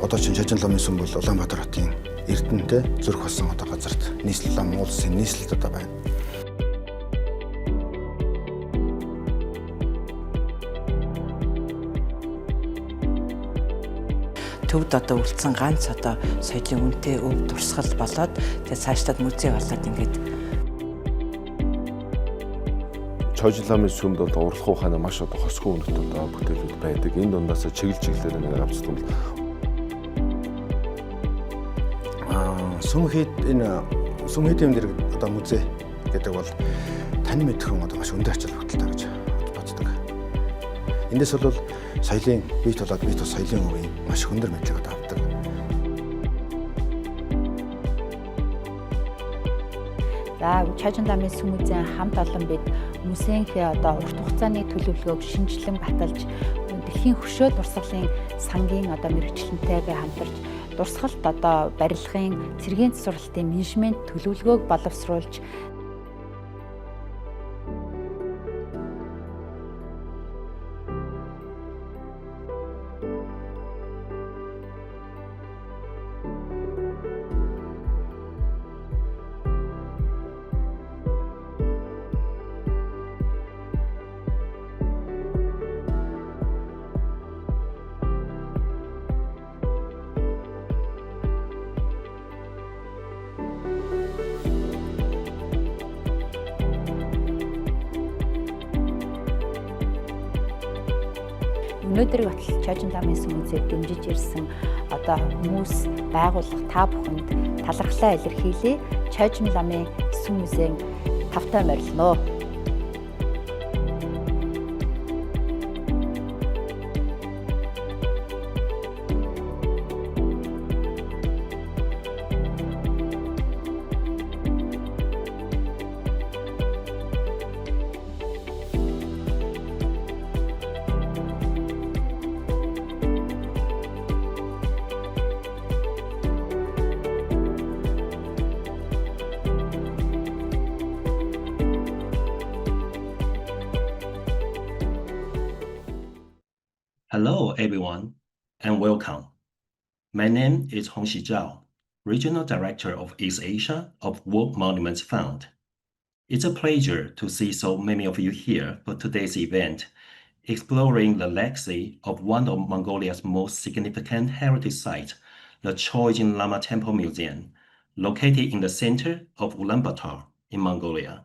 Одоо чинь Choijin Lama Temple бол Улаанбаатар хотын Эрдэнэтэй зүрх болсон одоо газарт нийслэл ам улсын нийслэлд одоо байна. Төвд одоо үлдсэн ганц одоо соёлын үнэтэй өв дурсгал болоод тэгээ цаашлаад музей болоод ингээд Choijin Lama Temple бол урлах ухааны маш одоо хосгүй үнэт одоо бүтээлүүд байдаг. Энэ дундаас чиглэлээр нэг авцсан бол Сүмхэдийн дээр одоо музей гэдэг бол тань мэдхэн одоо маш өндөр ачаал бүгдэлтэй гэж боддог. Эндээс бол соёлын бие болоод бие тус соёлын өвийн маш өндөр мэдлэг одоо авдаг. За Choijin Lama Temple хамт олон бид музейнхээ одоо урт хугацааны төлөвлөгөөг шинжилэн баталж дэлхийн хөшөө дурсгалын сангийн одоо мэргэжлэнтэйгээ хамтарч дурсгалт одоо барилгын цэргийн засварлалтын менежмент төлөвлөгөөг боловсруулж өнөөдрийг батал Choijin Lama Temple дэмжиж ирсэн одоо хүмүүс байгууллага та бүхэнд талархлаа илэрхийлье. Choijin Lama Temple тавтай морилно. Hello, everyone, and welcome. My name is Hongxi Zhao, Regional Director of East Asia of World Monuments Fund. It's a pleasure to see so many of you here for today's event, exploring the legacy of one of Mongolia's most significant heritage sites, the Choijin Lama Temple Museum, located in the center of Ulaanbaatar in Mongolia.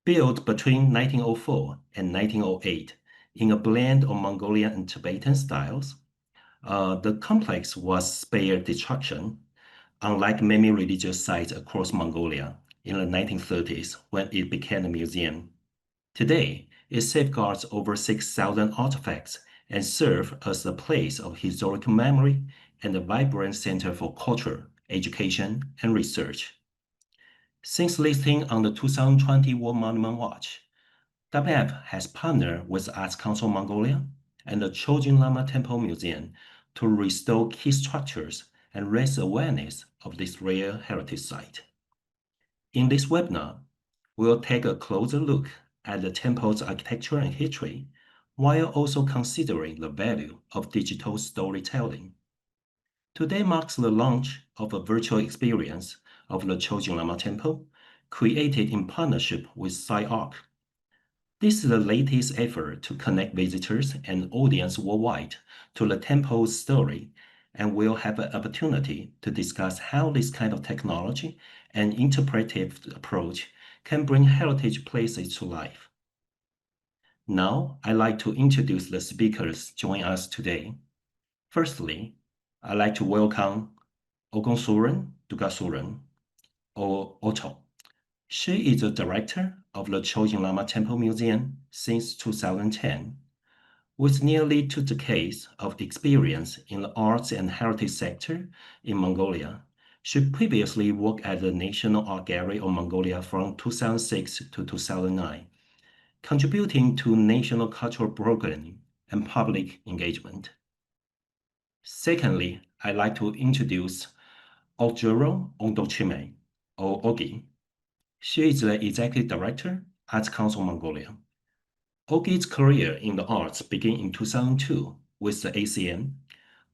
Built between 1904 and 1908, in a blend of Mongolian and Tibetan styles, the complex was spared destruction, unlike many religious sites across Mongolia in the 1930s when it became a museum. Today, it safeguards over 6,000 artifacts and serves as a place of historical memory and a vibrant center for culture, education, and research. Since listing on the 2020 World Monument Watch, WF has partnered with Arts Council of Mongolia and the Choijin Lama Temple Museum to restore key structures and raise awareness of this rare heritage site. In this webinar, we'll take a closer look at the temple's architecture and history, while also considering the value of digital storytelling. Today marks the launch of a virtual experience of the Choijin Lama Temple, created in partnership with CyArk. This is the latest effort to connect visitors and audience worldwide to the temple's story, and we'll have an opportunity to discuss how this kind of technology and interpretive approach can bring heritage places to life. Now, I'd like to introduce the speakers joining us today. Firstly, I'd like to welcome Ogongsuren Dugasuren, or Oto. She is the director of the Choijin Lama Temple Museum since 2010. With nearly 2 decades of experience in the arts and heritage sector in Mongolia, she previously worked at the National Art Gallery of Mongolia from 2006 to 2009, contributing to national cultural programming and public engagement. Secondly, I'd like to introduce Ogjuro Ondochime, or Ogi. She is the Executive Director, Arts Council of Mongolia. Ogi's career in the arts began in 2002 with the ACM,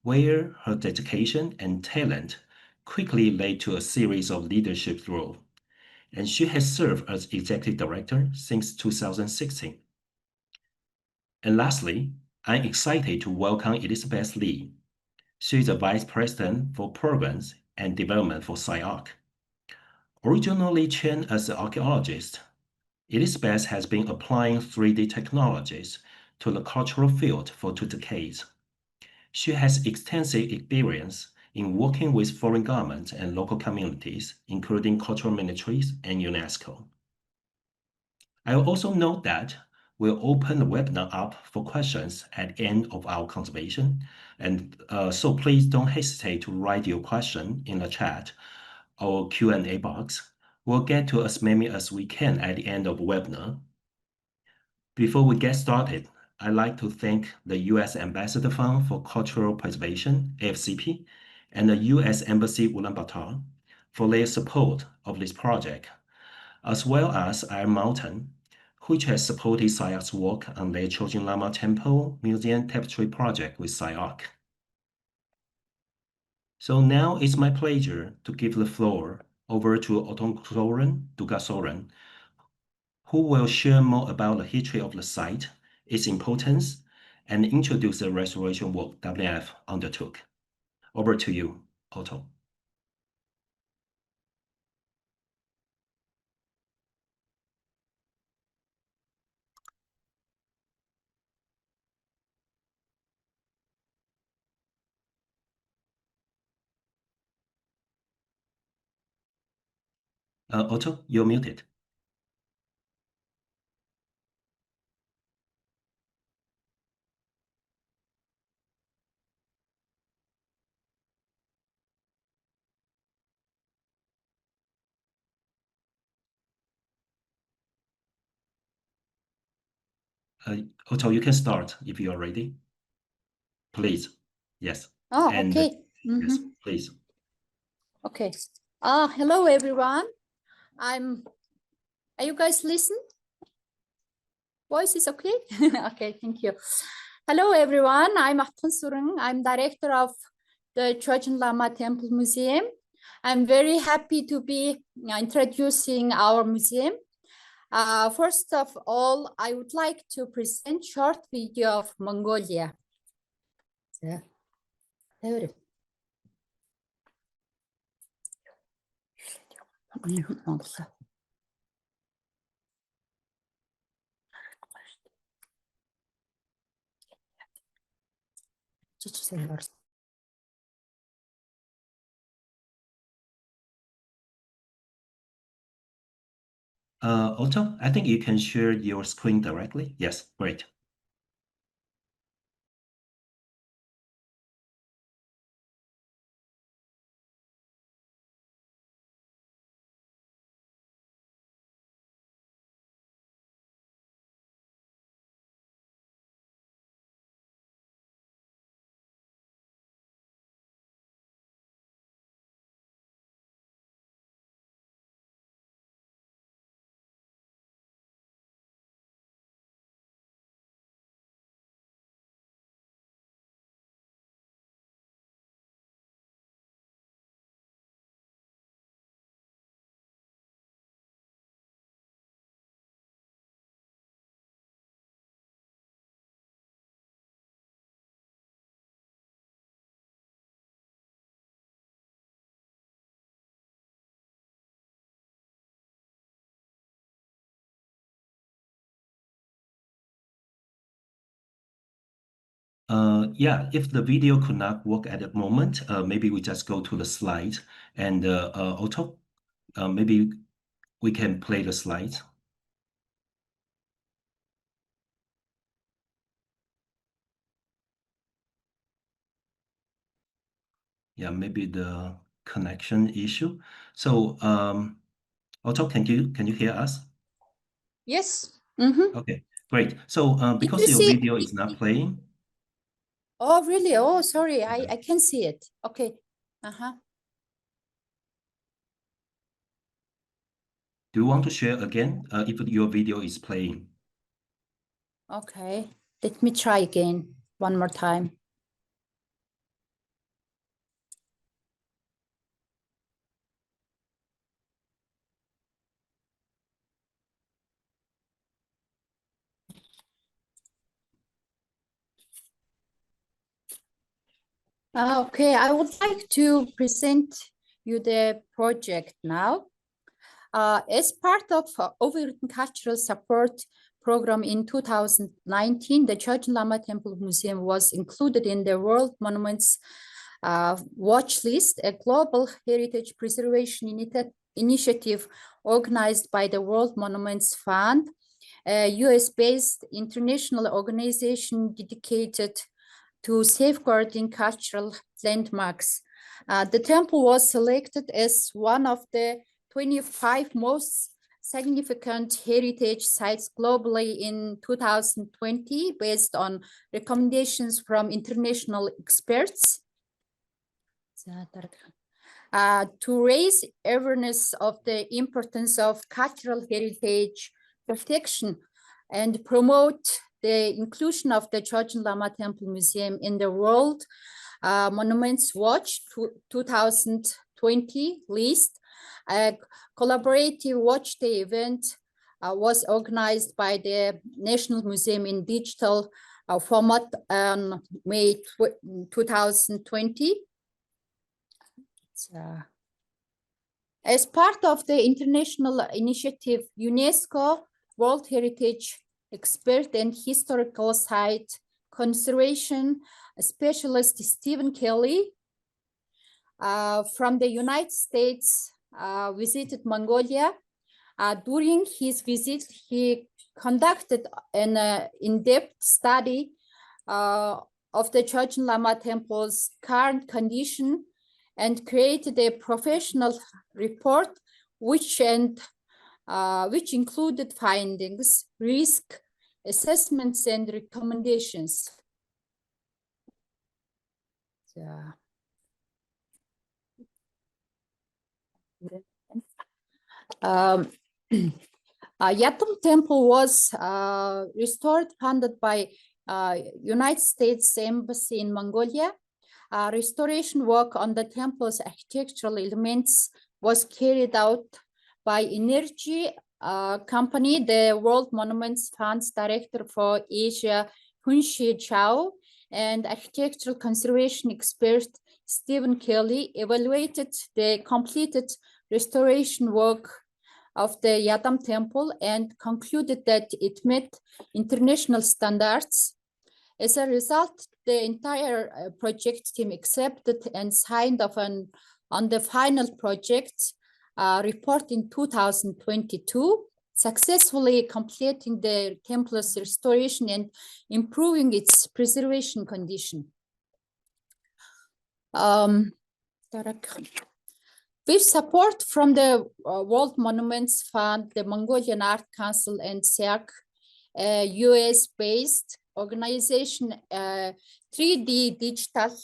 where her dedication and talent quickly led to a series of leadership roles, and she has served as executive director since 2016. And lastly, I'm excited to welcome Elizabeth Lee. She is the Vice President for Programs and Development for CyArk. Originally trained as an archaeologist, Elizabeth has been applying 3D technologies to the cultural field for 2 decades. She has extensive experience in working with foreign governments and local communities, including cultural ministries and UNESCO. I will also note that we'll open the webinar up for questions at the end of our conversation, and so please don't hesitate to write your question in the chat or Q&A box. We'll get to as many as we can at the end of the webinar. Before we get started, I'd like to thank the U.S. Ambassador Fund for Cultural Preservation, AFCP, and the U.S. Embassy Ulaanbaatar for their support of this project, as well as Iron Mountain, which has supported CyArk's work on their Choijin Lama Temple Museum Tapestry project with CyArk. So now it's my pleasure to give the floor over to Otong Dugasoren, who will share more about the history of the site, its importance, and introduce the restoration work WF undertook. Over to you, Otto. Otto, you're muted. Otto, you can start if you are ready. Please. Yes. Oh, And, okay. Yes, please. Okay. Hello, everyone. Are you guys listening? Voice is okay? Okay, thank you. Hello, everyone. I'm Atkan Surung. I'm director of the Choijin Lama Temple Museum. I'm very happy to be introducing our museum. First of all, I would like to present short video of Mongolia. Otto, I think you can share your screen directly. Yes, great. Yeah, if the video could not work at the moment, maybe we just go to the slides. And Otto, maybe we can play the slides. Yeah, maybe the connection issue. So, Otto, can you hear us? Yes. Okay, great. So, because you your see- video is not playing. Oh, really? Oh, sorry. I can see it. Okay. Do you want to share again if your video is playing? Okay. Let me try again one more time. Okay, I would like to present you the project now. As part of overwritten cultural support program in 2019, the Choijin Lama Temple Museum was included in the World Monuments Watch List, a global heritage preservation initiative organized by the World Monuments Fund, a US-based international organization dedicated to safeguarding cultural landmarks. The temple was selected as one of the 25 most significant heritage sites globally in 2020 based on recommendations from international experts. To raise awareness of the importance of cultural heritage protection and promote the inclusion of the Choijin Lama Temple Museum in the World Monuments Watch 2020 list, a collaborative watch day event was organized by the National Museum in digital format on May 2020. As part of the international initiative, UNESCO World Heritage Expert and Historical Site Conservation Specialist Stephen Kelly from the United States visited Mongolia. During his visit, he conducted an in-depth study of the Choijin Lama Temple's current condition and created a professional report which included findings, risk assessments, and recommendations. Yatam Temple was restored, funded by United States Embassy in Mongolia. Restoration work on the temple's architectural elements was carried out by Energy Company, the World Monuments Fund's Director for Asia, Hunshi Zhao, and architectural conservation expert Stephen Kelly evaluated the completed restoration work of the Yatam Temple and concluded that it met international standards. As a result, the entire project team accepted and signed off on the final project report in 2022, successfully completing the temple's restoration and improving its preservation condition. With support from the World Monuments Fund, the Mongolian Arts Council, and CyArk, a US-based organization, 3D digital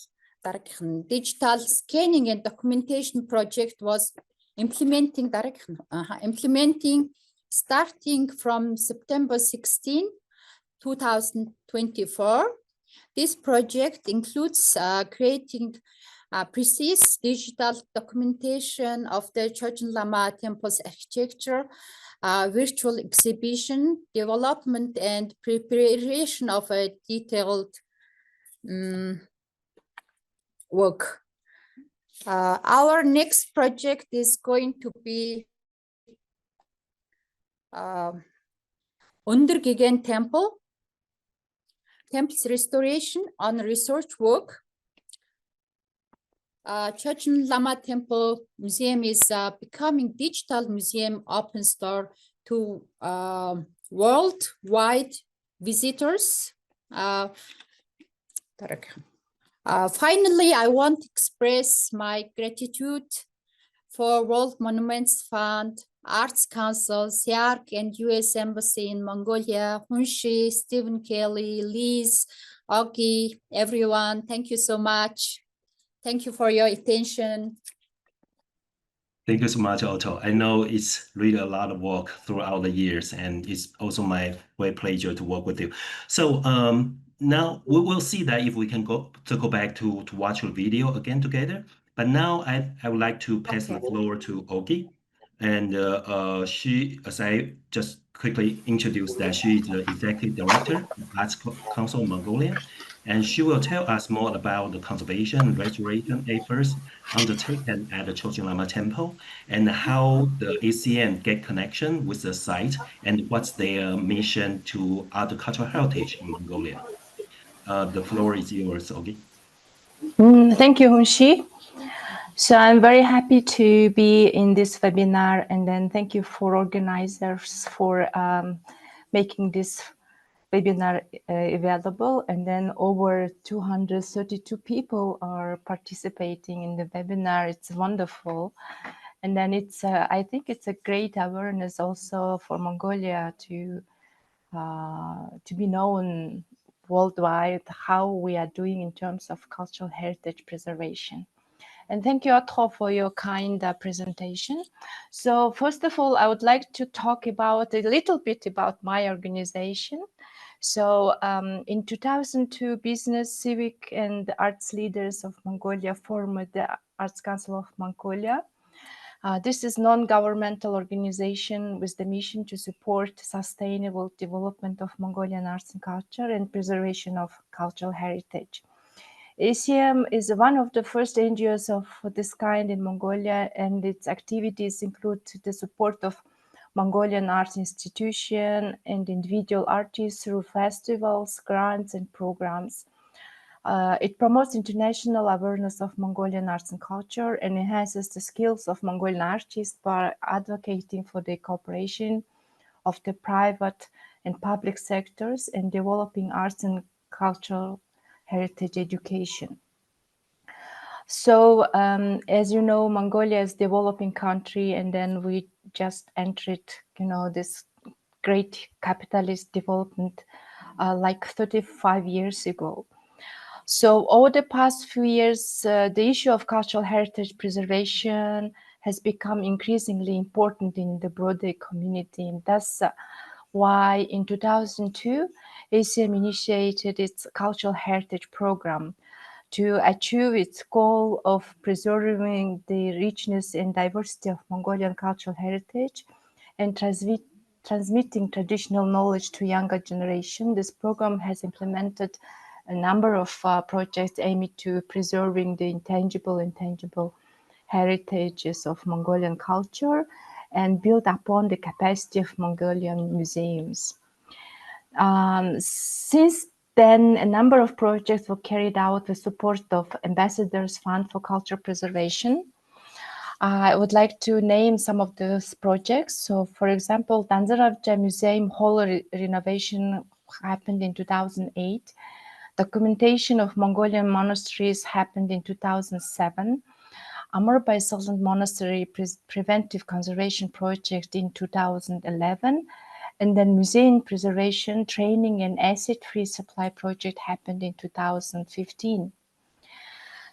scanning and documentation project was implementing starting from September 16, 2024. This project includes creating precise digital documentation of the Choijin Lama Temple's architecture, virtual exhibition, development, and preparation of a detailed work. Our next project is going to be Undergigen Temple's restoration on research work. Choijin Lama Temple Museum is becoming digital museum open store to worldwide visitors. Finally, I want to express my gratitude for World Monuments Fund, Arts Council, CyArk, and US Embassy in Mongolia, Hunshi, Stephen Kelly, Liz, Augie, everyone. Thank you so much. Thank you for your attention. Thank you so much, Otto. I know it's really a lot of work throughout the years, and it's also my great pleasure to work with you. So now we will see that if we can go back to watch your video again together. But now I would like to pass the floor to Augie. And she, as I just quickly introduced, that she is the Executive Director of Arts Council of Mongolia. and she will tell us more about the conservation and restoration efforts undertaken at the Choijin Lama Temple and how the ACM get connection with the site and what's their mission to other cultural heritage in Mongolia. The floor is yours, Ogi. Thank you, Hunshi. So I'm very happy to be in this webinar, and then thank you for organizers for making this webinar available. And then over 232 people are participating in the webinar. It's wonderful. And then I think it's a great awareness also for Mongolia to be known worldwide how we are doing in terms of cultural heritage preservation. And thank you, Otto, for your kind presentation. So first of all, I would like to talk about a little bit about my organization. So in 2002, business, civic, and arts leaders of Mongolia formed the Arts Council of Mongolia. This is a non-governmental organization with the mission to support sustainable development of Mongolian arts and culture and preservation of cultural heritage. ACM is one of the first NGOs of this kind in Mongolia, and its activities include the support of Mongolian arts institutions and individual artists through festivals, grants, and programs. It promotes international awareness of Mongolian arts and culture and enhances the skills of Mongolian artists by advocating for the cooperation of the private and public sectors and developing arts and cultural heritage education. So, as you know, Mongolia is a developing country, and then we just entered, this great capitalist development like 35 years ago. So over the past few years, the issue of cultural heritage preservation has become increasingly important in the broader community. And that's why in 2002, ACM initiated its cultural heritage program to achieve its goal of preserving the richness and diversity of Mongolian cultural heritage and transmitting traditional knowledge to younger generation. This program has implemented a number of projects aimed to preserving the intangible and tangible heritages of Mongolian culture and build upon the capacity of Mongolian museums. Since then, a number of projects were carried out with support of Ambassadors Fund for Culture Preservation. I would like to name some of those projects. So, for example, Danzaravja Museum Hall renovation happened in 2008. Documentation of Mongolian monasteries happened in 2007. Amurbai Silent Monastery Preventive Conservation Project in 2011. And then Museum Preservation Training and Acid-Free Supply Project happened in 2015.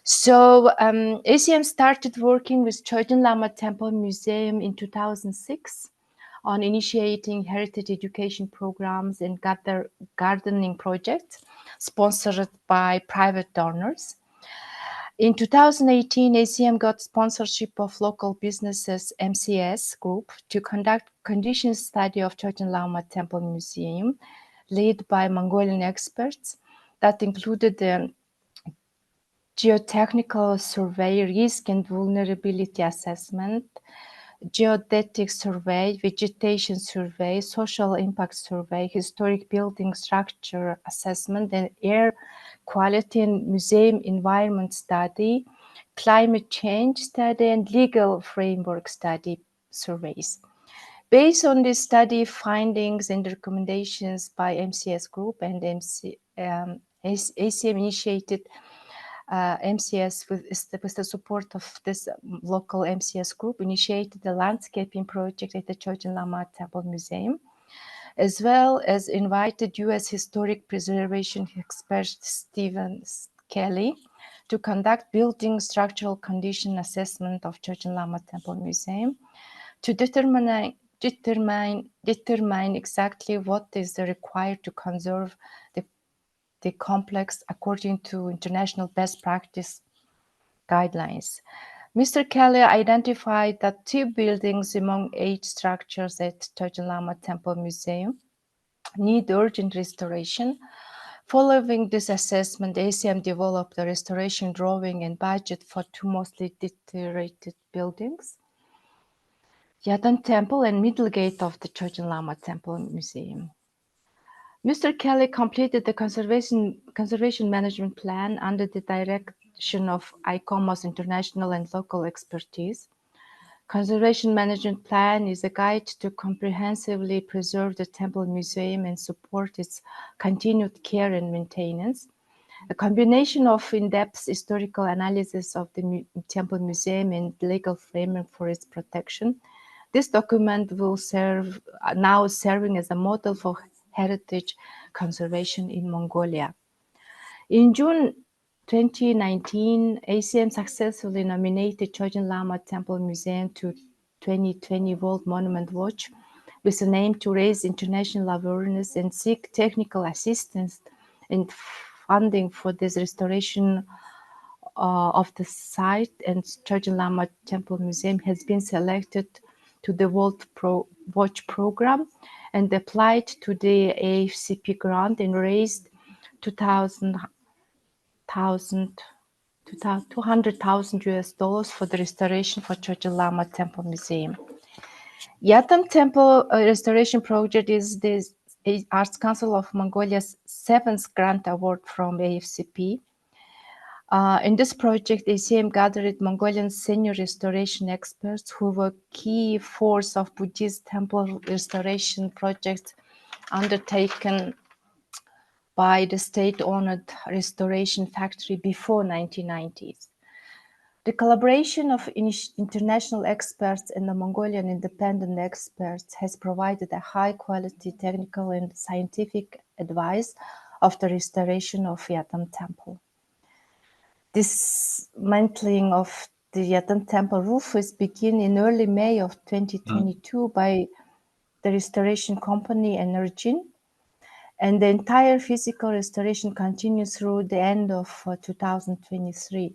So ACM started working with Choijin Lama Temple Museum in 2006 on initiating heritage education programs and gardening projects sponsored by private donors. In 2018, ACM got sponsorship of local businesses MCS Group to conduct condition study of Choijin Lama Temple Museum, led by Mongolian experts that included the geotechnical survey, risk and vulnerability assessment, geodetic survey, vegetation survey, social impact survey, historic building structure assessment, and air quality and museum environment study, climate change study, and legal framework study surveys. Based on this study findings and recommendations by MCS Group and ACM initiated MCS with the support of this local MCS group initiated the landscaping project at the Choijin Lama Temple Museum, as well as invited U.S. historic preservation expert Stephen Kelly to conduct building structural condition assessment of Choijin Lama Temple Museum to determine exactly what is required to conserve the complex according to international best practice guidelines. Mr. Kelly identified that 2 buildings among 8 structures at Choijin Lama Temple Museum need urgent restoration. Following this assessment, ACM developed a restoration drawing and budget for two mostly deteriorated buildings, Yadan Temple and Middle Gate of the Choijin Lama Temple Museum. Mr. Kelly completed the conservation management plan under the direction of ICOMOS international and local expertise. Conservation management plan is a guide to comprehensively preserve the temple museum and support its continued care and maintenance. A combination of in-depth historical analysis of the temple museum and legal framework for its protection. This document will now serving as a model for heritage conservation in Mongolia. In June 2019, ACM successfully nominated Choijin Lama Temple Museum to 2020 World Monument Watch with an aim to raise international awareness and seek technical assistance and funding for this restoration of the site, and Choijin Lama Temple Museum has been selected to the World Watch program and applied to the AFCP grant and raised $200,000 US for the restoration for Choijin Lama Temple Museum. Yatam Temple restoration project is the Arts Council of Mongolia's 7th grant award from AFCP. In this project, ACM gathered Mongolian senior restoration experts who were key force of Buddhist temple restoration projects undertaken by the state-owned restoration factory before 1990s. The collaboration of international experts and the Mongolian independent experts has provided a high-quality technical and scientific advice of the restoration of Yatam Temple. Dismantling of the Yatam Temple roof is begun in early May of 2022 by the restoration company Energin, and the entire physical restoration continues through the end of 2023.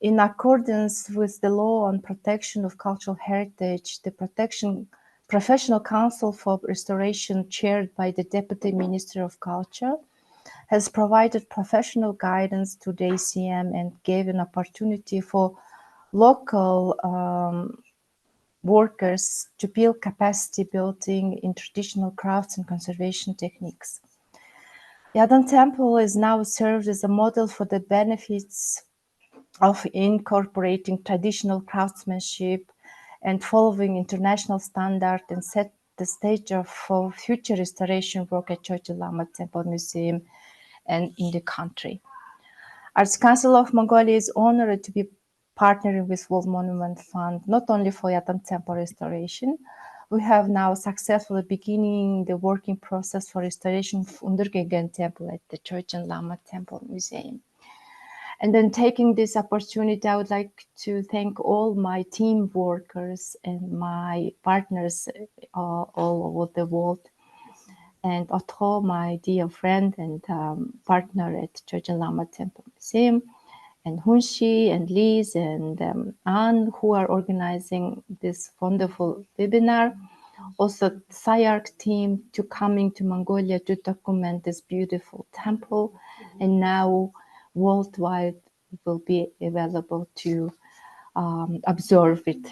In accordance with the law on protection of cultural heritage, the Professional Council for Restoration, chaired by the Deputy Minister of Culture, has provided professional guidance to the ACM and gave an opportunity for local workers to build capacity building in traditional crafts and conservation techniques. Yadan Temple is now served as a model for the benefits of incorporating traditional craftsmanship and following international standard, and set the stage for future restoration work at Choijin Lama Temple Museum and in the country. Arts Council of Mongolia is honored to be partnering with World Monument Fund, not only for Yatam Temple restoration. We have now successfully beginning the working process for restoration of Undergegen Temple at the Choijin Lama Temple Museum. And then taking this opportunity, I would like to thank all my team workers and my partners all over the world. And Otto, my dear friend and partner at Choijin Lama Temple Museum, and Hunshi and Liz and Anne, who are organizing this wonderful webinar. Also, CyArk team to coming to Mongolia to document this beautiful temple, and now worldwide will be available to observe it.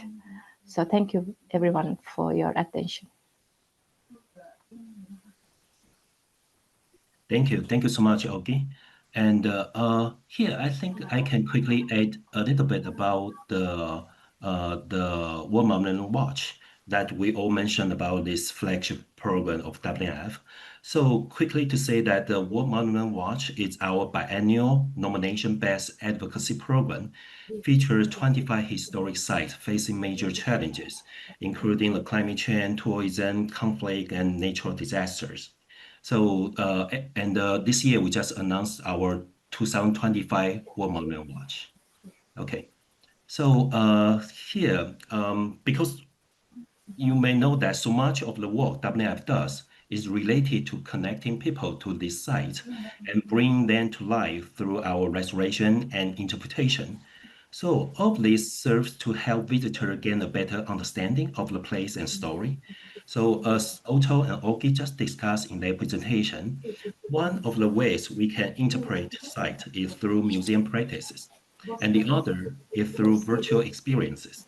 So thank you everyone for your attention. Thank you so much, Ogi. And here, I think I can quickly add a little bit about the World Monument Watch that we all mentioned about this flagship program of WMF. So quickly to say that the World Monument Watch is our biennial nomination-based advocacy program, features 25 historic sites facing major challenges, including the climate change, tourism, conflict, and natural disasters. So, this year we just announced our 2025 World Monument Watch. Okay, so here, because you may know that so much of the work WMF does is related to connecting people to this site and bringing them to life through our restoration and interpretation. So all of this serves to help visitors gain a better understanding of the place and story. So as Otto and Ogi just discussed in their presentation, one of the ways we can interpret sight is through museum practices, and the other is through virtual experiences.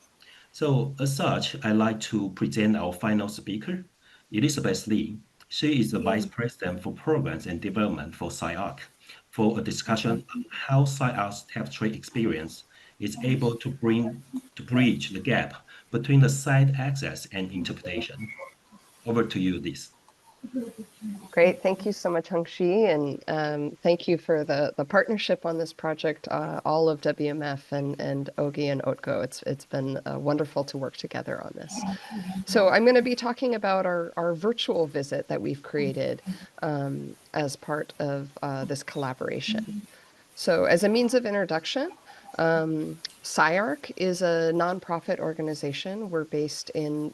So as such, I'd like to present our final speaker, Elizabeth Lee. She is the Vice President for Programs and Development for CyArk, for a discussion on how CyArk's Tapestry experience is able to bridge the gap between the site access and interpretation. Over to you, Liz. Great, thank you so much, Hongxi, and thank you for the partnership on this project, all of WMF and Ogi and Otgo. It's been wonderful to work together on this. So I'm going to be talking about our virtual visit that we've created as part of this collaboration. So as a means of introduction, CyArk is a nonprofit organization. We're based in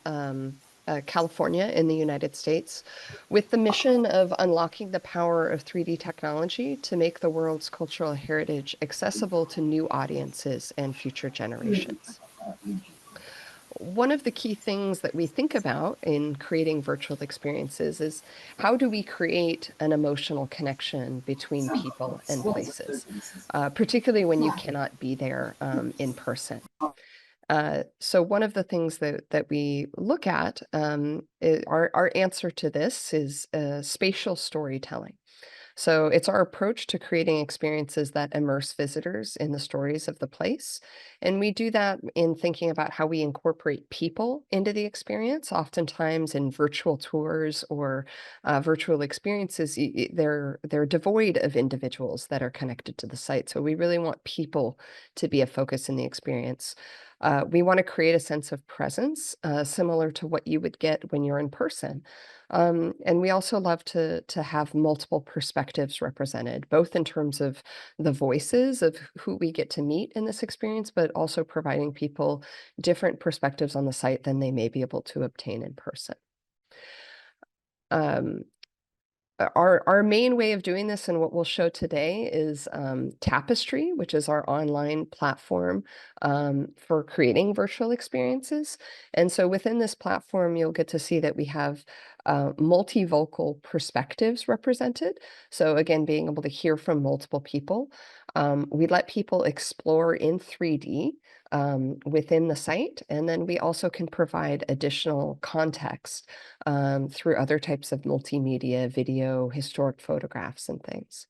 California in the United States, with the mission of unlocking the power of 3D technology to make the world's cultural heritage accessible to new audiences and future generations. One of the key things that we think about in creating virtual experiences is how do we create an emotional connection between people and places, particularly when you cannot be there in person. So one of the things that we look at, our answer to this is spatial storytelling. So it's our approach to creating experiences that immerse visitors in the stories of the place. And we do that in thinking about how we incorporate people into the experience. Oftentimes in virtual tours or virtual experiences, they're devoid of individuals that are connected to the site. So we really want people to be a focus in the experience. We want to create a sense of presence, similar to what you would get when you're in person. And we also love to have multiple perspectives represented, both in terms of the voices of who we get to meet in this experience, but also providing people different perspectives on the site than they may be able to obtain in person. Our main way of doing this and what we'll show today is Tapestry, which is our online platform for creating virtual experiences. And so within this platform, you'll get to see that we have multivocal perspectives represented. So again, being able to hear from multiple people. We let people explore in 3D within the site, and then we also can provide additional context through other types of multimedia, video, historic photographs, and things.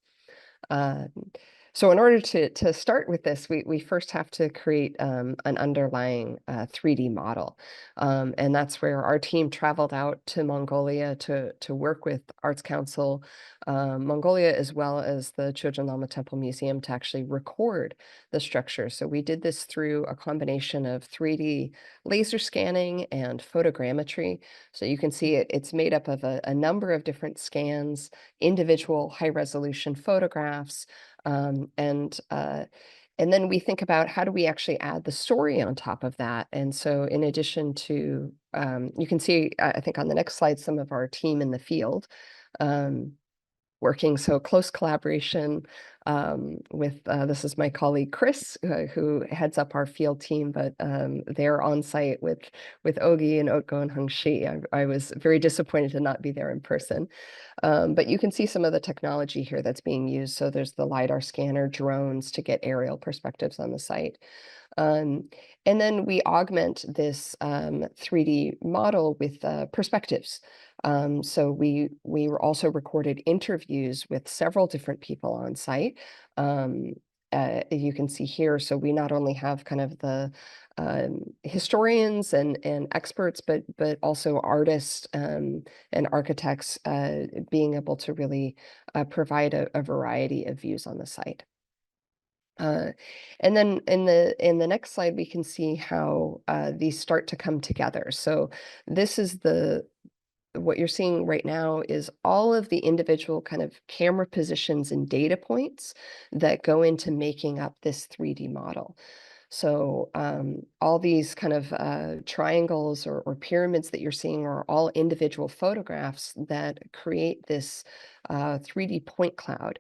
So in order to start with this, we first have to create an underlying 3D model. And that's where our team traveled out to Mongolia to work with Arts Council Mongolia, as well as the Choijin Lama Temple Museum, to actually record the structure. So we did this through a combination of 3D laser scanning and photogrammetry. So you can see it's made up of a number of different scans, individual high-resolution photographs, and then we think about how do we actually add the story on top of that. And so in addition to, you can see, I think on the next slide, some of our team in the field working, so close collaboration with, this is my colleague Chris, who heads up our field team, but they're on site with Ogi and Otgo and Hongxi. I was very disappointed to not be there in person. But you can see some of the technology here that's being used. So there's the LiDAR scanner, drones to get aerial perspectives on the site. And then we augment this 3D model with perspectives. So we were also recorded interviews with several different people on site. You can see here, so we not only have kind of the historians and experts, but also artists and architects being able to really provide a variety of views on the site. And then in the next slide, we can see how these start to come together. So this is what you're seeing right now is all of the individual kind of camera positions and data points that go into making up this 3D model. So all these kind of triangles or pyramids that you're seeing are all individual photographs that create this 3D point cloud,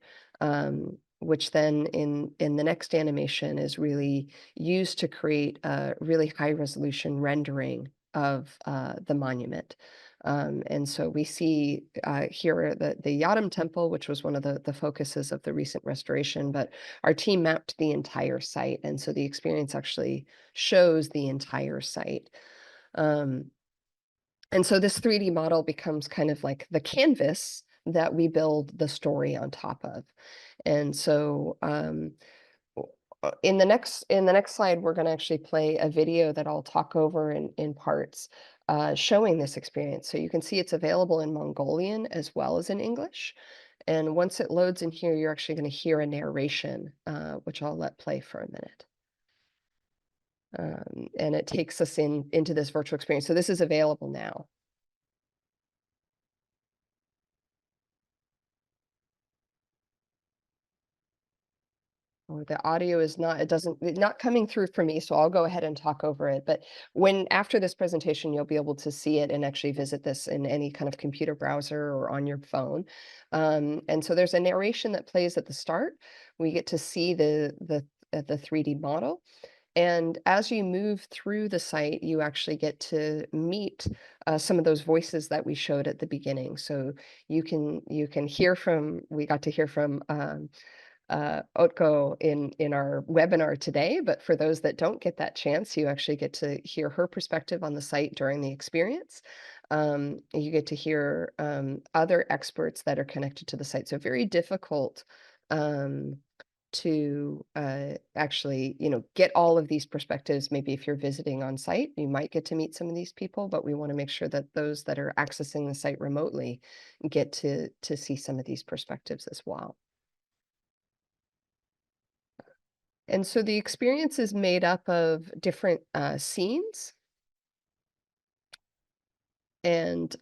which then in the next animation is really used to create a really high resolution rendering of the monument. And so we see here the Yadam Temple, which was one of the focuses of the recent restoration, but our team mapped the entire site. And so the experience actually shows the entire site. And so this 3D model becomes kind of like the canvas that we build the story on top of. And so in the next slide, we're going to actually play a video that I'll talk over in parts, showing this experience. So you can see it's available in Mongolian as well as in English. And once it loads in here, you're actually going to hear a narration, which I'll let play for a minute. And it takes us into this virtual experience. So this is available now. Or the audio is not, it's not coming through for me, so I'll go ahead and talk over it. But after this presentation, you'll be able to see it and actually visit this in any kind of computer browser or on your phone. And so there's a narration that plays at the start. We get to see the 3D model. And as you move through the site, you actually get to meet some of those voices that we showed at the beginning. So you can hear from, we got to hear from Otko in our webinar today, but for those that don't get that chance, you actually get to hear her perspective on the site during the experience. You get to hear other experts that are connected to the site. So very difficult to actually, get all of these perspectives. Maybe if you're visiting on site, you might get to meet some of these people, but we want to make sure that those that are accessing the site remotely get to see some of these perspectives as well. And so the experience is made up of different scenes. And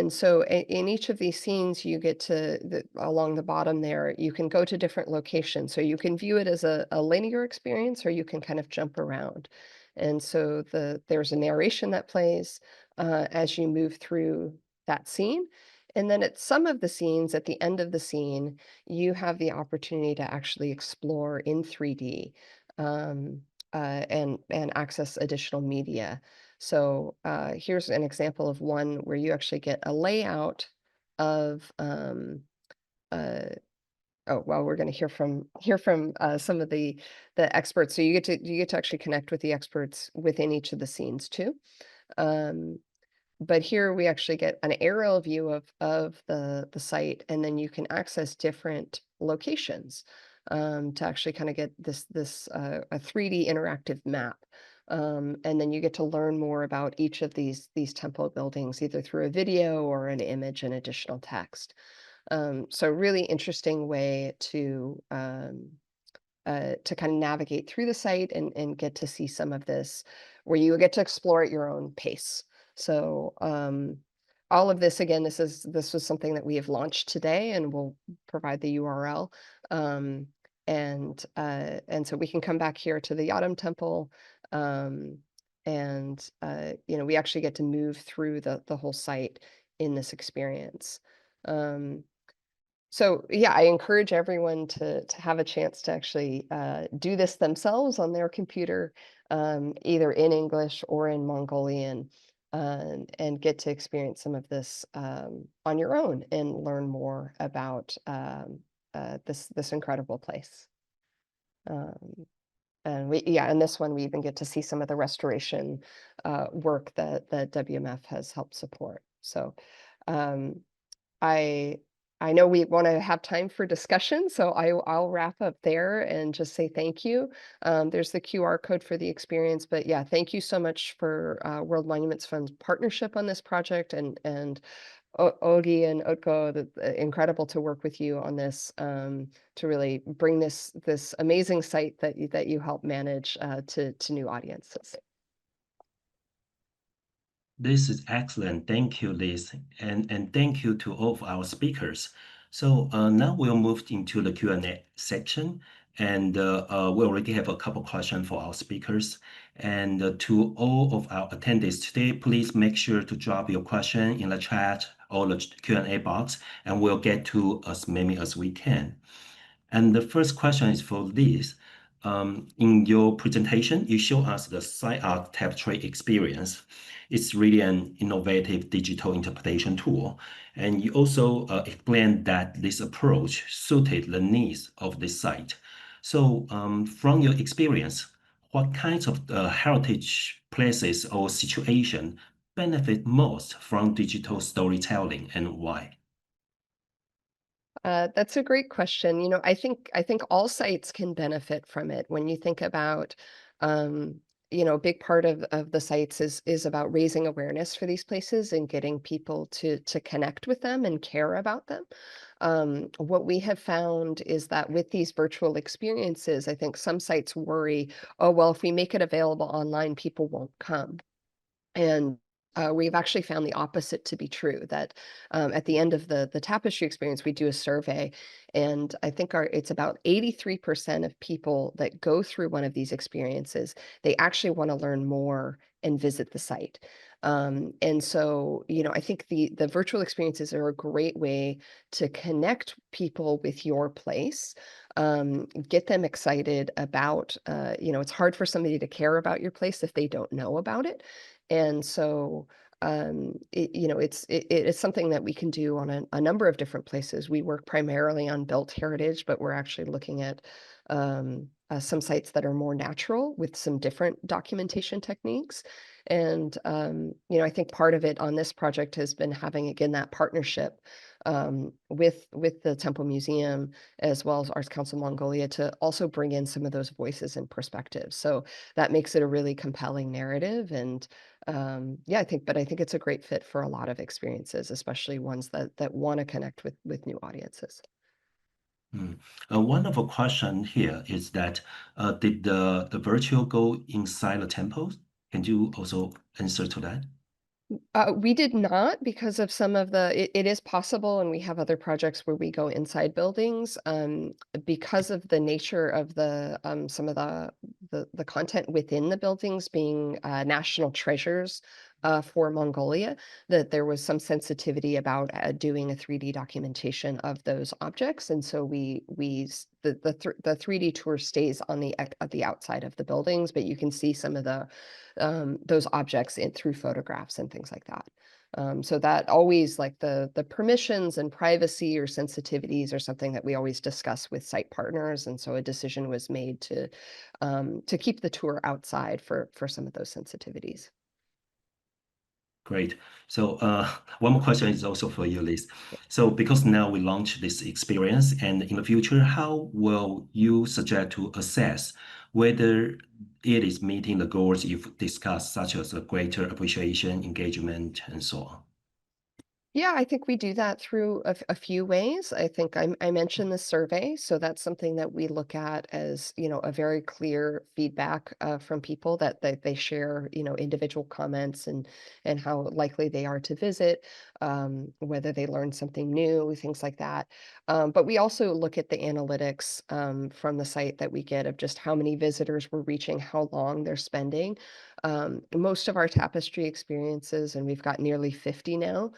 so in each of these scenes, you get to, along the bottom there, you can go to different locations. So you can view it as a linear experience, or you can kind of jump around. And so there's a narration that plays as you move through that scene. And then at some of the scenes, at the end of the scene, you have the opportunity to actually explore in 3D and access additional media. So here's an example of one where you actually get a layout of we're going to hear from some of the experts. So you get to actually connect with the experts within each of the scenes too. But here we actually get an aerial view of the site, and then you can access different locations to actually kind of get this a 3D interactive map. And then you get to learn more about each of these temple buildings, either through a video or an image and additional text. So really interesting way to kind of navigate through the site and get to see some of this, where you get to explore at your own pace. So all of this, again, this was something that we have launched today, and we'll provide the URL. And so we can come back here to the Yadam Temple, and we actually get to move through the whole site in this experience. So yeah, I encourage everyone to have a chance to actually do this themselves on their computer, either in English or in Mongolian, and get to experience some of this on your own and learn more about this incredible place. And in this one, we even get to see some of the restoration work that WMF has helped support. So I know we want to have time for discussion, so I'll wrap up there and just say thank you. There's the QR code for the experience, but yeah, thank you so much for World Monuments Fund's partnership on this project, and Ogi and Otko, incredible to work with you on this, to really bring this amazing site that you help manage to new audiences. This is excellent. Thank you, Liz. And thank you to all of our speakers. So now we'll move into the Q&A section. And we already have a couple questions for our speakers. And to all of our attendees today, please make sure to drop your question in the chat or the Q&A box, and we'll get to as many as we can. And the first question is for Liz. In your presentation, you show us the CyArk Tapestry experience. It's really an innovative digital interpretation tool. And you also explained that this approach suited the needs of this site. So from your experience, what kinds of heritage places or situation benefit most from digital storytelling and why? That's a great question. You know, I think all sites can benefit from it. When you think about, um, you know, a big part of the sites is about raising awareness for these places and getting people to connect with them and care about them. What we have found is that with these virtual experiences, I think some sites worry, oh, well, if we make it available online, people won't come. And we've actually found the opposite to be true, that at the end of the tapestry experience, we do a survey, and I think it's about 83% of people that go through one of these experiences, they actually want to learn more and visit the site. And so, you know, I think the virtual experiences are a great way to connect people with your place, get them excited about, you know, it's hard for somebody to care about your place if they don't know about it. And so, you know, it's something that we can do on a number of different places. We work primarily on built heritage, but we're actually looking at some sites that are more natural with some different documentation techniques. And you know, I think part of it on this project has been having again that partnership with the Temple Museum as well as Arts Council of Mongolia to also bring in some of those voices and perspectives. So that makes it a really compelling narrative. And yeah, I think it's a great fit for a lot of experiences, especially ones that want to connect with new audiences. One of the question here is that did the virtual go inside the temples? Can you also answer to that? We did not because of some of it is possible, and we have other projects where we go inside buildings. Because of the nature of some of the content within the buildings being national treasures for Mongolia, that there was some sensitivity about doing a 3D documentation of those objects, and so the 3D tour stays on at the outside of the buildings, but you can see some of those objects through photographs and things like that. So that always like the permissions and privacy or sensitivities are something that we always discuss with site partners, and so a decision was made to keep the tour outside for some of those sensitivities. Great. So one more question is also for you, Liz. So because now we launch this experience, and in the future, how will you suggest to assess whether it is meeting the goals you've discussed, such as a greater appreciation, engagement, and so on? Yeah, I think we do that through a few ways. I think I mentioned the survey, so that's something that we look at as, you know, a very clear feedback from people that they share, you know, individual comments and how likely they are to visit, whether they learn something new, things like that. But we also look at the analytics from the site that we get of just how many visitors we're reaching, how long they're spending. Most of our tapestry experiences, and we've got nearly 50 now,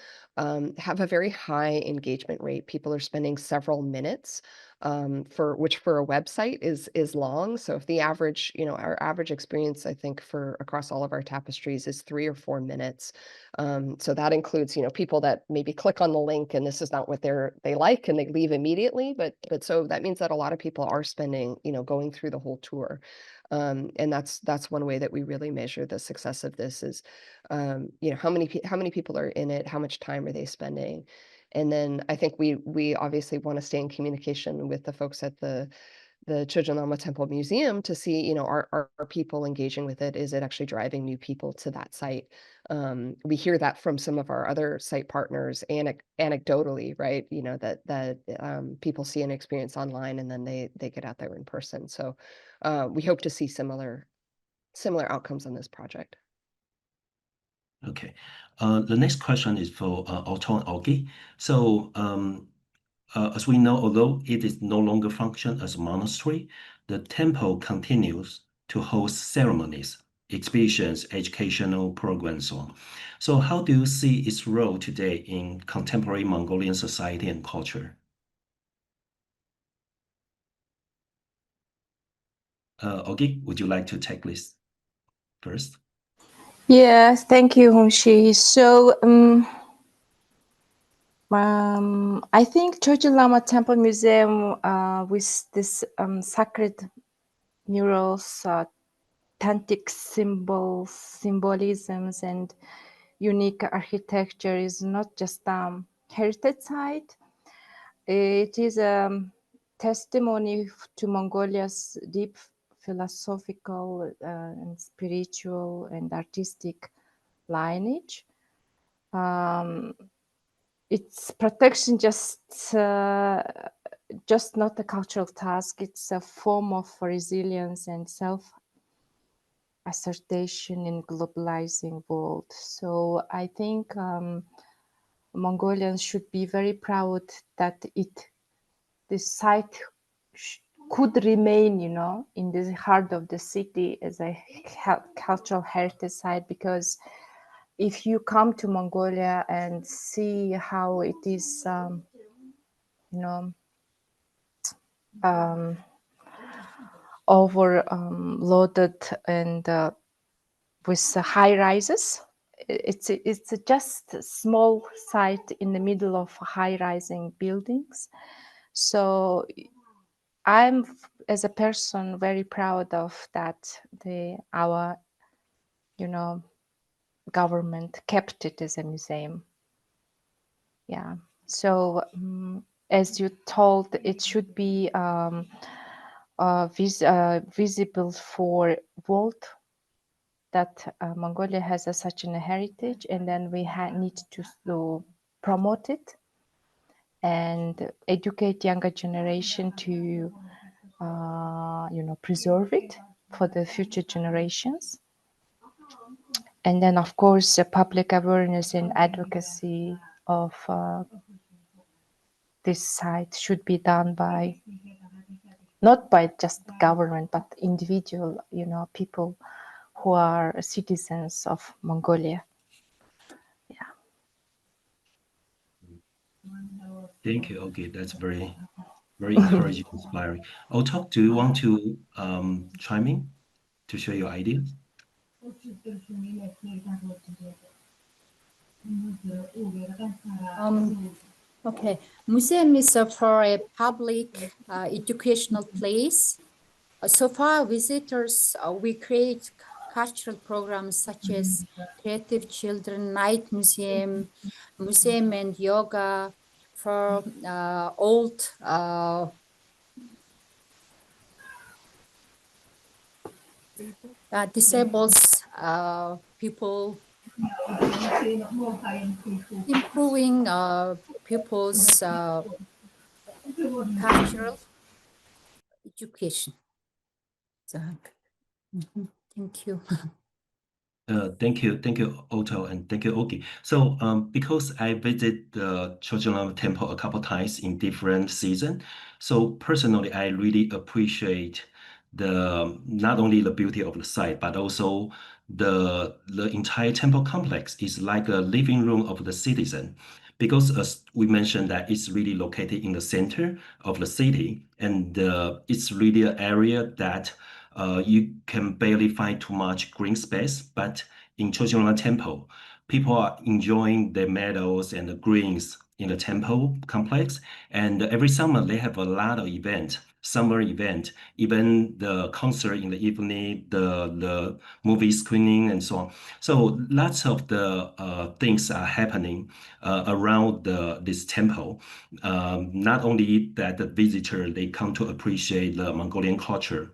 have a very high engagement rate. People are spending several minutes, for which for a website is long. So if the average, you know, our average experience, I think for across all of our tapestries is 3 or 4 minutes. So that includes, you know, people that maybe click on the link and this is not what they like and they leave immediately. But so that means that a lot of people are spending, you know, going through the whole tour. And that's one way that we really measure the success of this is, you know, how many people are in it, how much time are they spending, and then I think we obviously want to stay in communication with the folks at the Choijin Lama Temple Museum to see, you know, are people engaging with it? Is it actually driving new people to that site? We hear that from some of our other site partners anecdotally, right? You know, that people see an experience online and then they get out there in person. So we hope to see similar outcomes on this project. Okay. The next question is for Otto and Augie. So as we know, although it is no longer function as a monastery, the temple continues to host ceremonies, exhibitions, educational programs, so on. So how do you see its role today in contemporary Mongolian society and culture? Ogi, would you like to take this first? Yes, thank you, Hongxi. So, I think Choijin Lama Temple Museum, with this sacred murals, authentic symbolisms, and unique architecture is not just heritage site. It is a testimony to Mongolia's deep philosophical and spiritual and artistic lineage. Its protection just not a cultural task. It's a form of resilience and self-assertion in globalizing world. So I think Mongolians should be very proud that this site could remain, in the heart of the city as a cultural heritage site, because if you come to Mongolia and see how it is, overloaded and with high rises, it's just a small site in the middle of high rising buildings. So I'm, as a person, very proud of that. Our government kept it as a museum. Yeah. So as you told, it should be visible for world that Mongolia has such a heritage, and then we need to promote it and educate younger generation to preserve it for the future generations. And then, of course, public awareness and advocacy of this site should be done by not by just government, but individual, people who are citizens of Mongolia. Yeah. Thank you, Ogi. That's very, very encouraging, inspiring. Otok, do you want to chime in to share your ideas? Okay, museum is for a public educational place. So far, visitors, we create cultural programs such as Creative Children Night Museum, Museum and Yoga for old disabled people, improving people's cultural education. So, thank you. Thank you, Otto, and thank you, Ogi. So, because I visit the Choijin Lama Temple a couple times in different seasons, so personally, I really appreciate not only the beauty of the site, but also the entire temple complex is like a living room of the citizen. Because as we mentioned that it's really located in the center of the city, and it's really an area that you can barely find too much green space, but in Choijin Lama Temple, people are enjoying the meadows and the greens in the temple complex. And every summer they have a lot of events, summer event, even the concert in the evening, the movie screening and so on. So lots of the things are happening around this temple. Not only that the visitor, they come to appreciate the Mongolian culture,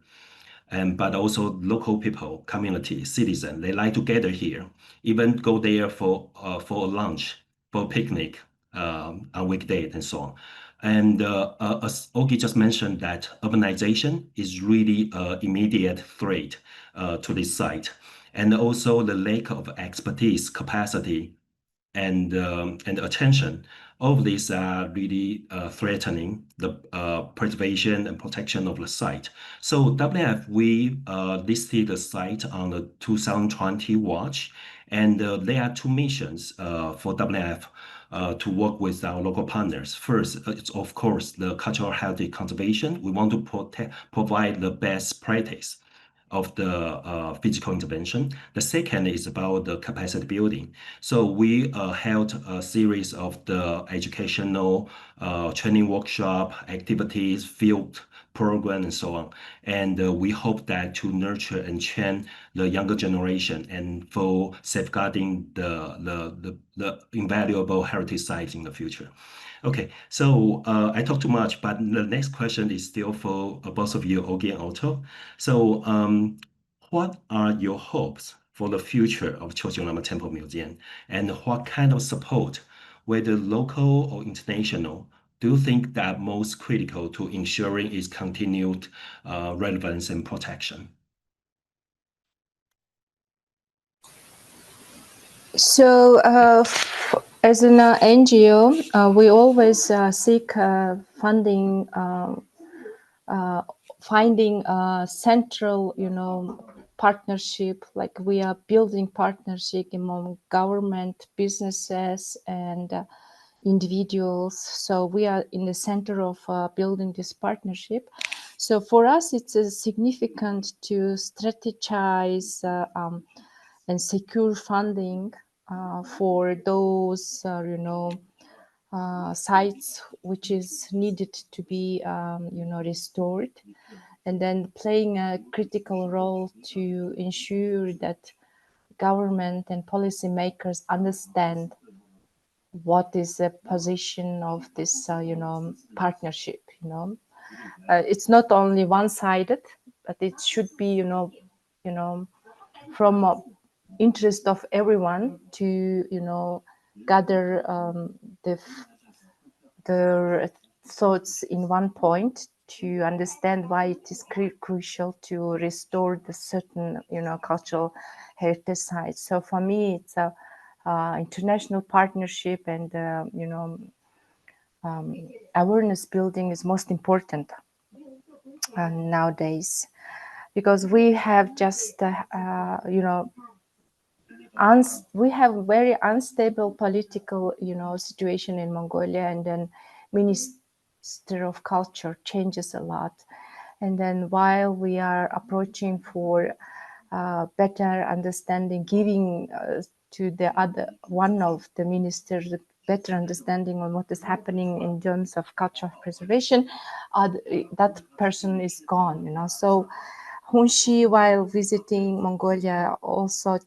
but also local people, community, citizen, they like to gather here, even go there for lunch, for picnic on weekday and so on. And as Ogi just mentioned, that urbanization is really an immediate threat to this site, and also the lack of expertise, capacity, and attention. All of these are really threatening the preservation and protection of the site. So WF, we listed the site on the 2020 watch, and there are two missions for WF. to work with our local partners. First, it's of course the cultural heritage conservation. We want to provide the best practice of the physical intervention. The second is about the capacity building. So we held a series of the educational training workshop, activities, field program, and so on. And we hope that to nurture and train the younger generation and for safeguarding the invaluable heritage sites in the future. Okay, so I talked too much, but the next question is still for both of you, Ogi and Otto. So what are your hopes for the future of Choijin Lama Temple Museum, and what kind of support, whether local or international, do you think that most critical to ensuring its continued relevance and protection? So, as an NGO, we always seek funding, finding a central, partnership. Like we are building partnership among government, businesses, and individuals. So we are in the center of building this partnership. So for us, it's significant to strategize and secure funding for those, sites which is needed to be, restored, and then playing a critical role to ensure that government and policymakers understand what is the position of this, partnership. It's not only one-sided, but it should be, from interest of everyone to, gather the thoughts in one point to understand why it is crucial to restore the certain, cultural heritage sites. So for me, it's a international partnership, and awareness building is most important nowadays, because we have just we have very unstable political situation in Mongolia, and then Minister of Culture changes a lot, and then while we are approaching for better understanding, giving to the other one of the ministers better understanding on what is happening in terms of cultural preservation, that person is gone. So Hunshi, while visiting Mongolia, also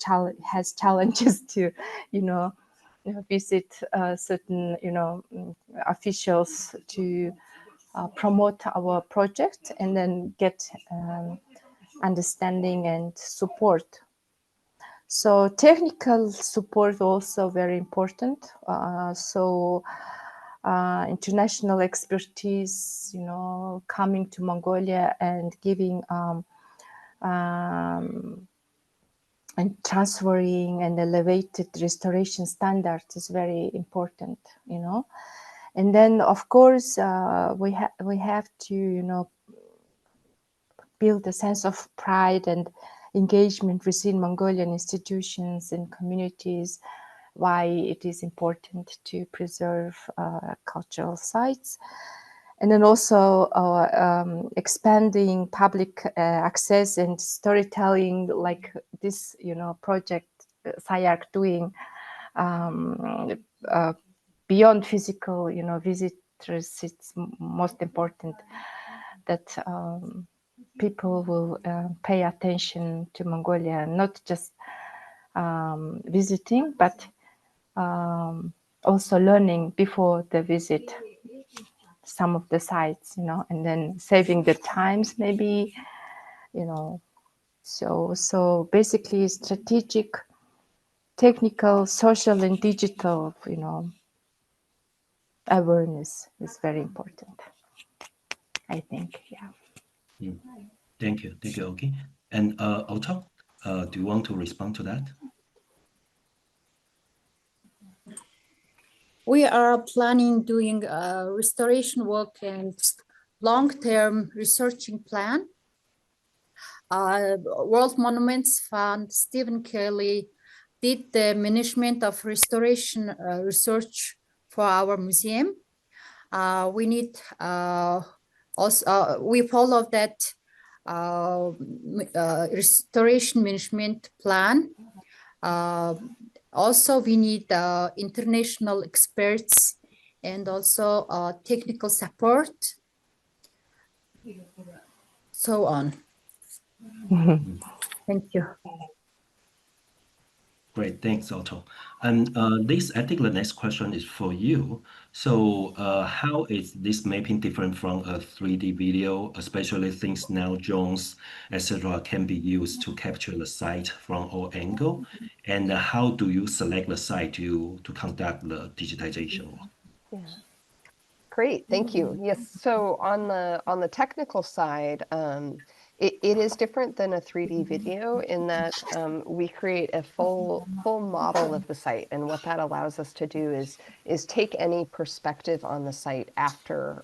has challenges to, visit certain, officials to promote our project and then get understanding and support. So technical support also very important. International expertise, coming to Mongolia and giving and transferring and elevated restoration standards is very important, And then, of course, we have to, build a sense of pride and engagement within Mongolian institutions and communities, why it is important to preserve cultural sites. And then also expanding public access and storytelling, like this, project CyArk doing beyond physical, visitors. It's most important that people will pay attention to Mongolia, not just visiting, but also learning before the visit some of the sites, and then saving the times maybe, So basically strategic, technical, social, and digital, awareness is very important, I think, yeah. Thank you, Ogi. And Otto, do you want to respond to that? We are planning doing restoration work and long-term researching plan. World Monuments Fund, Stephen Kelly did the management of restoration research for our museum. We need also we follow that restoration management plan. Also, we need international experts and also technical support, so on. Thank you. Great, thanks, Otto. And I think the next question is for you. So how is this mapping different from a 3D video, especially since now drones, etc., can be used to capture the site from all angles? And how do you select the site to conduct the digitization? Yeah. Great, thank you. Yes, so on the technical side, it is different than a 3D video in that we create a full model of the site, and what that allows us to do is take any perspective on the site after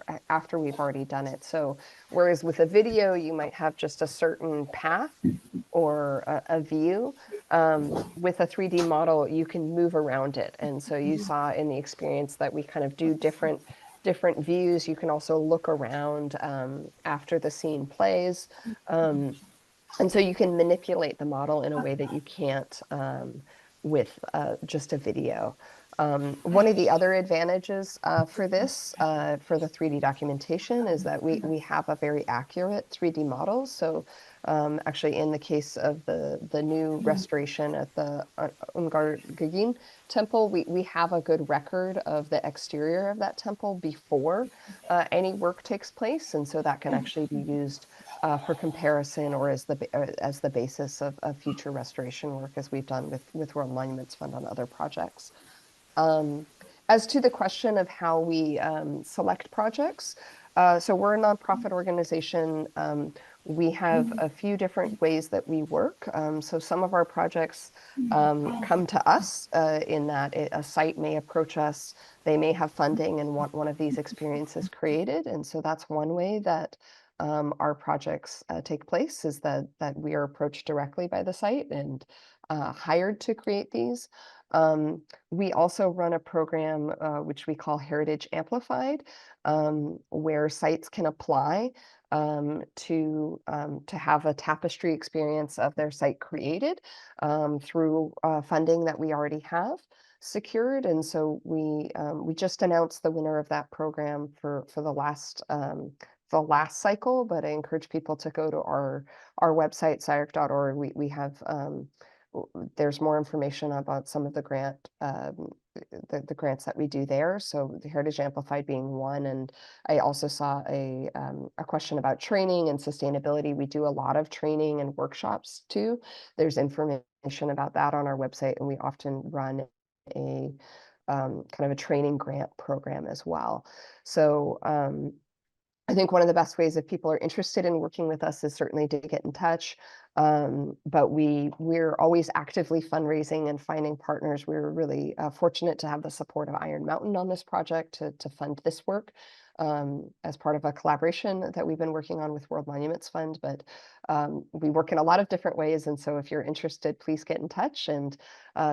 we've already done it. So whereas with a video you might have just a certain path or a view, with a 3D model you can move around it, and so you saw in the experience that we kind of do different views. You can also look around after the scene plays. And so you can manipulate the model in a way that you can't with just a video. One of the other advantages for this, for the 3D documentation, is that we have a very accurate 3D model. So actually, in the case of the new restoration at the Choijin Temple, we have a good record of the exterior of that temple before any work takes place, and so that can actually be used for comparison or as the basis of future restoration work, as we've done with World Monuments Fund on other projects. As to the question of how we select projects, so we're a nonprofit organization. We have a few different ways that we work. So some of our projects come to us in that a site may approach us, they may have funding and want one of these experiences created. And so that's one way that our projects take place, is that we are approached directly by the site and hired to create these. We also run a program which we call Heritage Amplified, where sites can apply to have a tapestry experience of their site created through funding that we already have secured. And so we just announced the winner of that program for the last cycle, but I encourage people to go to our website, CyArk.org. We have there's more information about some of the grants that we do there. So the Heritage Amplified being one, and I also saw a question about training and sustainability. We do a lot of training and workshops too. There's information about that on our website, and we often run a kind of a training grant program as well. So I think one of the best ways if people are interested in working with us is certainly to get in touch. But we're always actively fundraising and finding partners. We're really fortunate to have the support of Iron Mountain on this project to fund this work as part of a collaboration that we've been working on with World Monuments Fund. But we work in a lot of different ways. And so if you're interested, please get in touch. And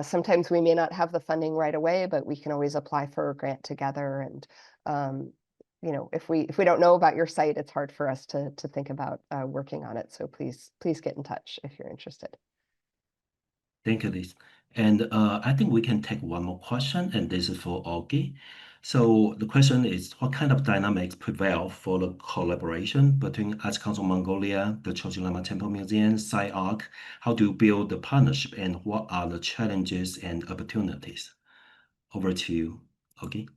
sometimes we may not have the funding right away, but we can always apply for a grant together. And you know, if we don't know about your site, it's hard for us to think about working on it. So please get in touch if you're interested. Thank you, Liz. And I think we can take one more question, and this is for Augie. So the question is, what kind of dynamics prevail for the collaboration between Arts Council of Mongolia, the Choijin Lama Temple Museum, CyArk? How do you build the partnership, and what are the challenges and opportunities? Over to you, Augie.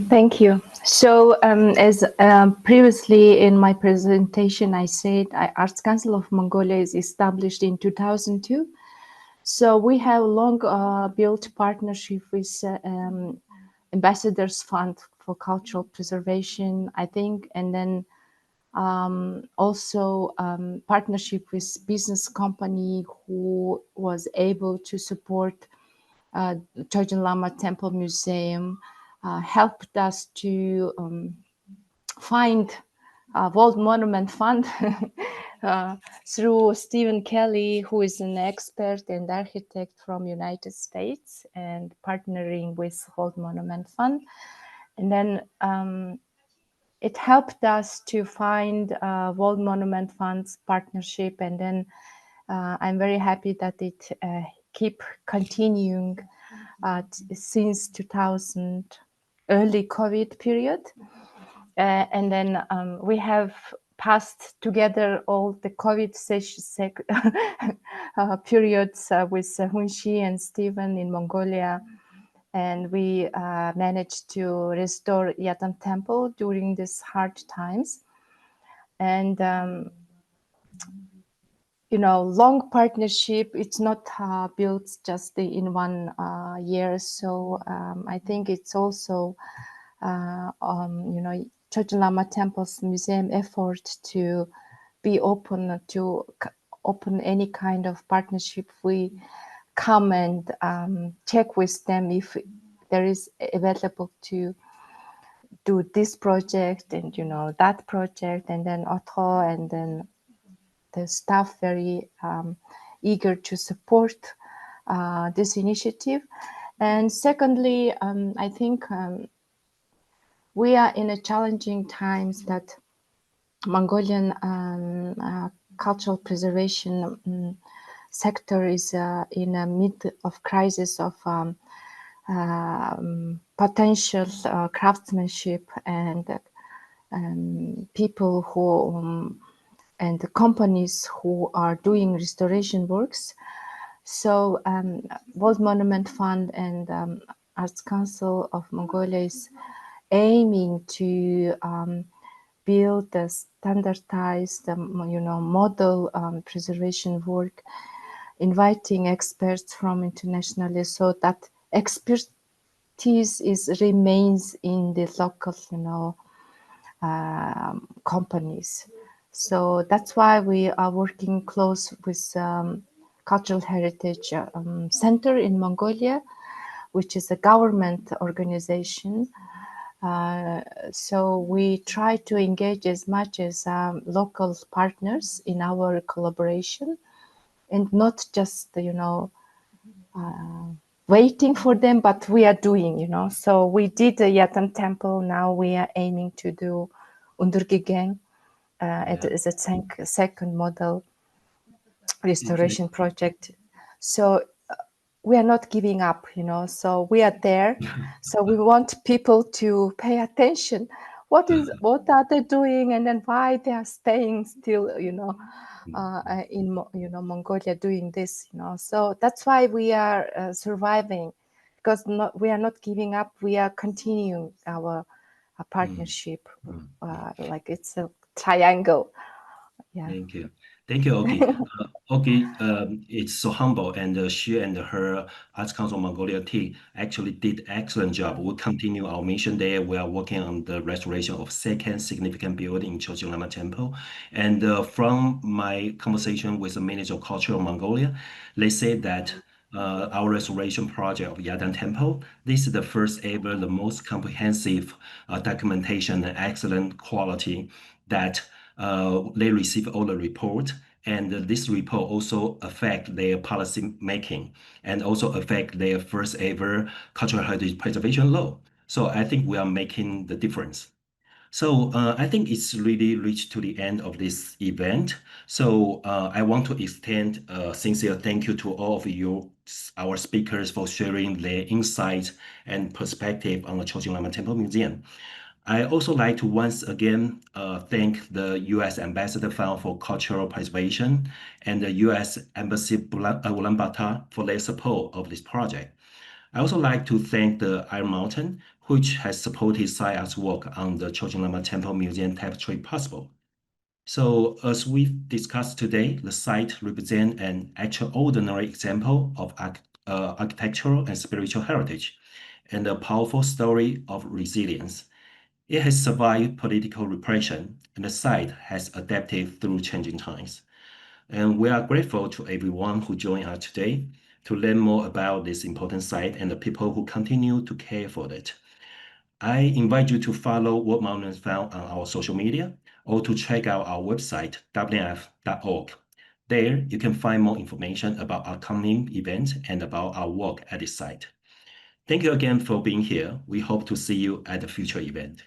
Thank you. So as previously in my presentation, I said Arts Council of Mongolia is established in 2002. So we have long built partnership with Ambassadors Fund for Cultural Preservation, I think, and then also partnership with business company who was able to support Choijin Lama Temple Museum, helped us to find World Monument Fund through Stephen Kelly, who is an expert and architect from United States, and partnering with World Monument Fund. And then it helped us to find World Monument Fund's partnership, and then I'm very happy that it keep continuing since 2000, early COVID period. And then we have passed together all the COVID periods with Hunshi and Stephen in Mongolia. And we managed to restore Yatam Temple during these hard times. And long partnership, it's not built just in 1 year. So I think it's also, Choijin Lama Temple's museum effort to be open to open any kind of partnership. We come and check with them if there is available to do this project and, that project, and then Otto and then the staff very eager to support this initiative. And secondly, I think we are in a challenging times that Mongolian cultural preservation sector is in a mid of crisis of potential craftsmanship and people who and the companies who are doing restoration works. So World Monument Fund and Arts Council of Mongolia is aiming to build a standardized, model preservation work, inviting experts from internationally, so that expertise remains in the local, companies. So that's why we are working close with Cultural Heritage Center in Mongolia, which is a government organization. So we try to engage as much as local partners in our collaboration, and not just, waiting for them, but we are doing, So we did the Yatam Temple. Now we are aiming to do Undurgigeng. It is a second model restoration project. So we are not giving up, so we are there. So we want people to pay attention. What are they doing, and then why they are staying still, in Mongolia doing this, So that's why we are surviving, because we are not giving up. We are continuing our partnership, like it's a triangle. Yeah. Thank you, Ogi. Ogi is so humble, and she and her Arts Council of Mongolia team actually did excellent job. We'll continue our mission there. We are working on the restoration of second significant building in Choijin Lama Temple. And from my conversation with the Minister of Culture of Mongolia, they said that our restoration project of Yadan Temple, this is the first ever, the most comprehensive documentation and excellent quality that they receive all the report, and this report also affect their policy making and also affect their first ever cultural heritage preservation law. So I think we are making the difference. So I think it's really reached to the end of this event. So I want to extend a sincere thank you to all of you, our speakers, for sharing their insights and perspective on the Choijin Lama Temple Museum. I also like to once again thank the U.S. Ambassador Fund for Cultural Preservation and the U.S. Embassy Ulaanbaatar for their support of this project. I also like to thank the Iron Mountain, which has supported CyArk's work on the Choijin Lama Temple Museum Tapestry possible. So as we've discussed today, the site represents an extraordinary example of architectural and spiritual heritage and a powerful story of resilience. It has survived political repression, and the site has adapted through changing times. And we are grateful to everyone who joined us today to learn more about this important site and the people who continue to care for it. I invite you to follow World Monument Fund on our social media. or to check out our website, wmf.org. There, you can find more information about upcoming events and about our work at this site. Thank you again for being here. We hope to see you at a future event.